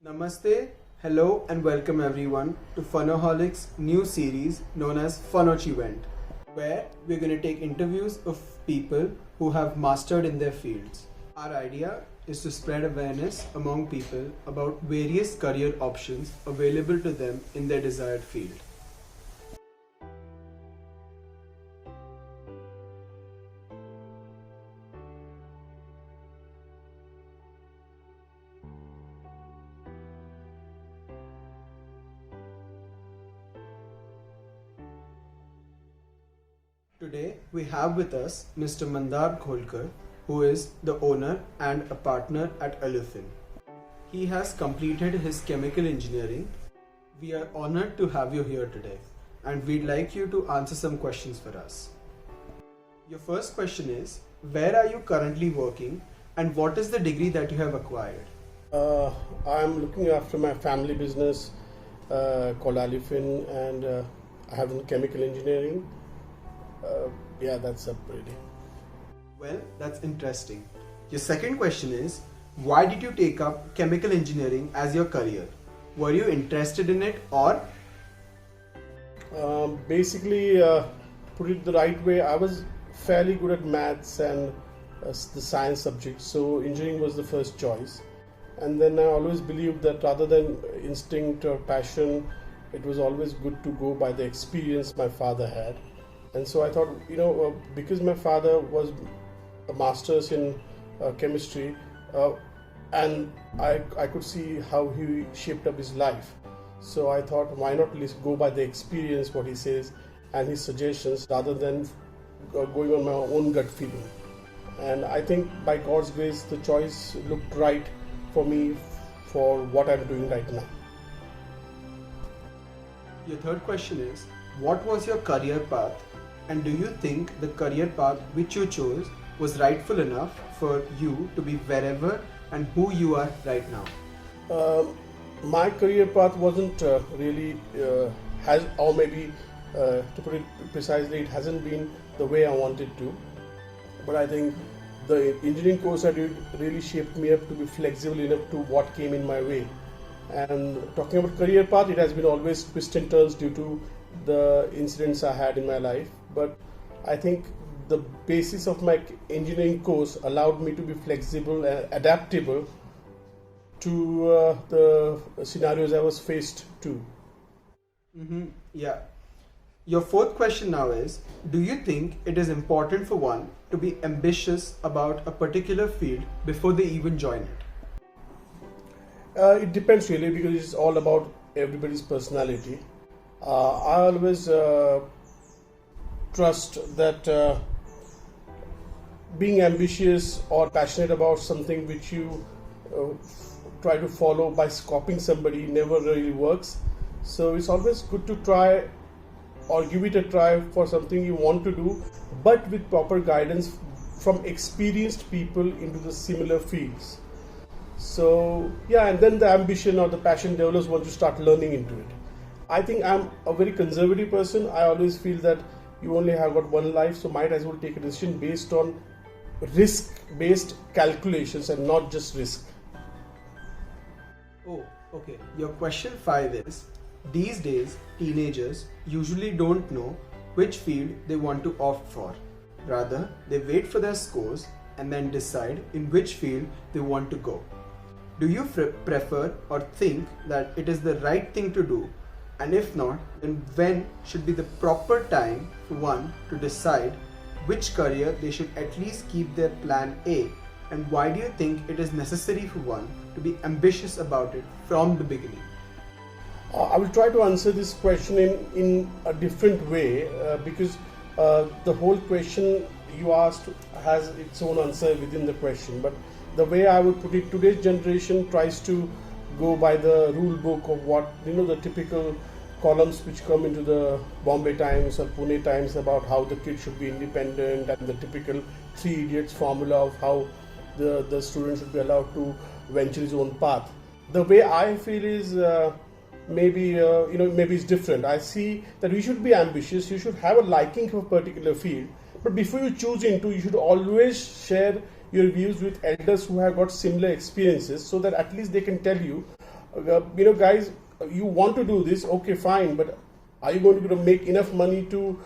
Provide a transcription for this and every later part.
Namaste, hello and welcome everyone to Funoholic's new series known as FUNOCHIEVEMENT, where we're going to take interviews of people who have mastered in their fields. Our idea is to spread awareness among people about various career options available to them in their desired field. Today we have with us Mr. Mandar Gholkar, who is the owner and a partner at Alu-Fin. He has completed his chemical engineering. We are honored to have you here today and we'd like you to answer some questions for us. Your first question is, where are you currently working and what is the degree that you have acquired? I'm looking after my family business called Alu-Fin, and I have in chemical engineering. That's up really. Well, that's interesting. Your second question is, why did you take up chemical engineering as your career? Were you interested in it or? Basically, put it the right way, I was fairly good at maths and the science subjects, so engineering was the first choice. And then I always believed that rather than instinct or passion, it was always good to go by the experience my father had. And so I thought, because my father was a master's in chemistry, and I could see how he shaped up his life. So I thought, why not at least go by the experience, what he says, and his suggestions, rather than going on my own gut feeling. And I think by God's grace, the choice looked right for me for what I'm doing right now. Your third question is, what was your career path? And do you think the career path which you chose was rightful enough for you to be wherever and who you are right now? My career path wasn't really, to put it precisely, it hasn't been the way I wanted to. But I think the engineering course I did really shaped me up to be flexible enough to what came in my way. And talking about career path, it has been always twists and turns due to the incidents I had in my life. But I think the basis of my engineering course allowed me to be flexible and adaptable to the scenarios I was faced to. Yeah. Your fourth question now is, do you think it is important for one to be ambitious about a particular field before they even join it? It depends really, because it's all about everybody's personality. I always trust that being ambitious or passionate about something which you try to follow by copying somebody never really works. So it's always good to try or give it a try for something you want to do, but with proper guidance from experienced people into the similar fields. So and then the ambition or the passion develops once you start learning into it. I think I'm a very conservative person. I always feel that you only have got one life, so might as well take a decision based on risk-based calculations and not just risk. Oh, okay. Your question 5 is, these days teenagers usually don't know which field they want to opt for. Rather, they wait for their scores and then decide in which field they want to go. Do you prefer or think that it is the right thing to do? And if not, then when should be the proper time for one to decide which career they should at least keep their plan A? And why do you think it is necessary for one to be ambitious about it from the beginning? I will try to answer this question in a different way because the whole question you asked has its own answer within the question. But the way I would put it, today's generation tries to go by the rule book of what, the typical columns which come into the Bombay Times or Pune Times about how the kid should be independent, and the typical 3 idiots formula of how the student should be allowed to venture his own path. The way I feel is maybe it's different. I see that we should be ambitious, you should have a liking for a particular field, but before you choose into, you should always share your views with elders who have got similar experiences, so that at least they can tell you Guys, you want to do this, okay, fine, but are you going to make enough money to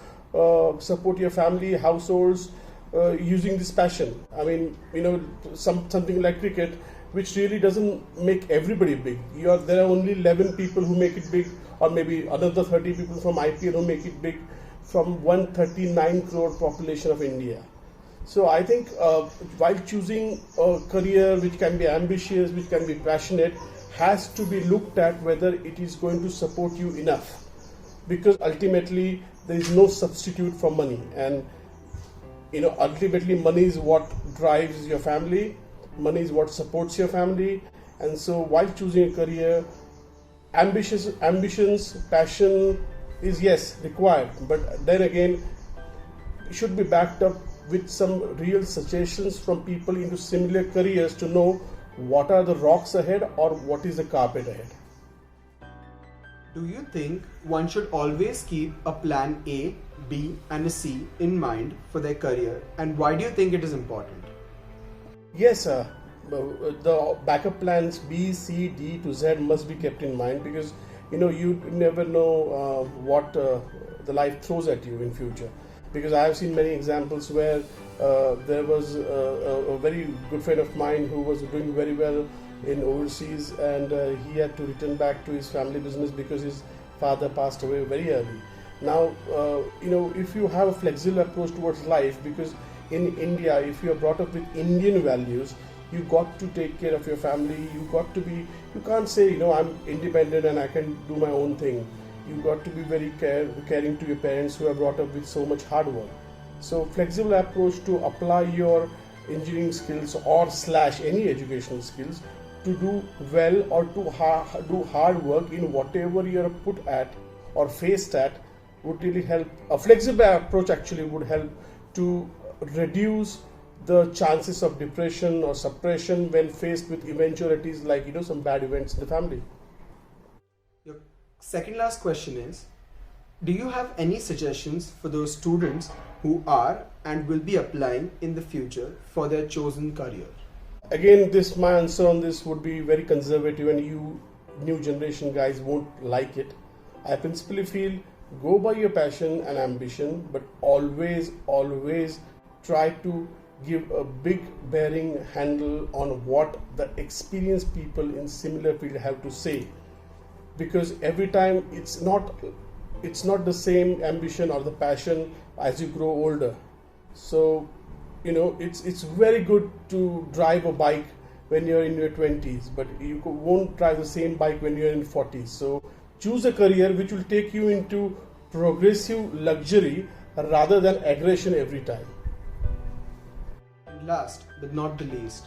support your family, households, using this passion? I mean, something like cricket, which really doesn't make everybody big. There are only 11 people who make it big, or maybe another 30 people from IPL who make it big, from 139 crore population of India. So I think while choosing a career which can be ambitious, which can be passionate, has to be looked at whether it is going to support you enough. Because ultimately there is no substitute for money, and ultimately money is what drives your family, money is what supports your family. And so while choosing a career, ambitions, passion is, yes, required, but then again it should be backed up with some real suggestions from people into similar careers to know what are the rocks ahead or what is the carpet ahead. Do you think one should always keep a plan A, B and a C in mind for their career, and why do you think it is important? Yes, the backup plans B, C, D to Z must be kept in mind, because you never know what the life throws at you in future. Because I have seen many examples where there was a very good friend of mine who was doing very well in overseas, and he had to return back to his family business because his father passed away very early. Now, if you have a flexible approach towards life, because in India, if you are brought up with Indian values, you got to take care of your family. You can't say, I'm independent and I can do my own thing. You got to be very caring to your parents who are brought up with so much hard work. So flexible approach to apply your engineering skills or / any educational skills to do well, or to do hard work in whatever you are put at or faced at, would really help. A flexible approach actually would help to reduce the chances of depression or suppression when faced with eventualities like some bad events in the family. Your second last question is, do you have any suggestions for those students who are and will be applying in the future for their chosen career? Again, my answer on this would be very conservative, and you new generation guys won't like it. I principally feel, go by your passion and ambition, but always try to give a big bearing handle on what the experienced people in similar field have to say, because every time it's not the same ambition or the passion as you grow older. So it's very good to drive a bike when you're in your 20s, but you won't drive the same bike when you're in 40s. So choose a career which will take you into progressive luxury rather than aggression every time. And last but not the least,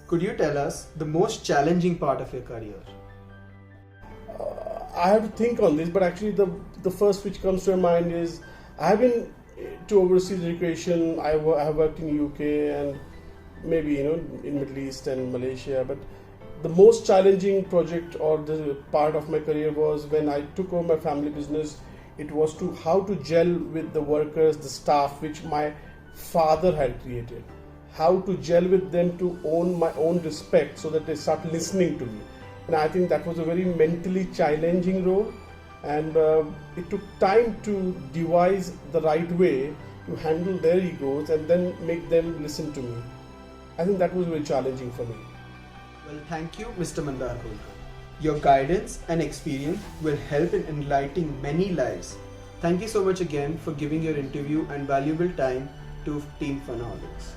could you tell us the most challenging part of your career? I have to think on this, but actually the first which comes to my mind is, I have been to overseas education. I have worked in UK and maybe in Middle East and Malaysia, but the most challenging project or the part of my career was when I took over my family business. It was how to gel with the workers, the staff which my father had created, how to gel with them to own my own respect so that they start listening to me. And I think that was a very mentally challenging role, and it took time to devise the right way to handle their egos and then make them listen to me. I think that was very challenging for me. Well, thank you, Mr. Mandar Gholkar. Your guidance and experience will help in enlightening many lives. Thank you so much again for giving your interview and valuable time to Team Funaholics.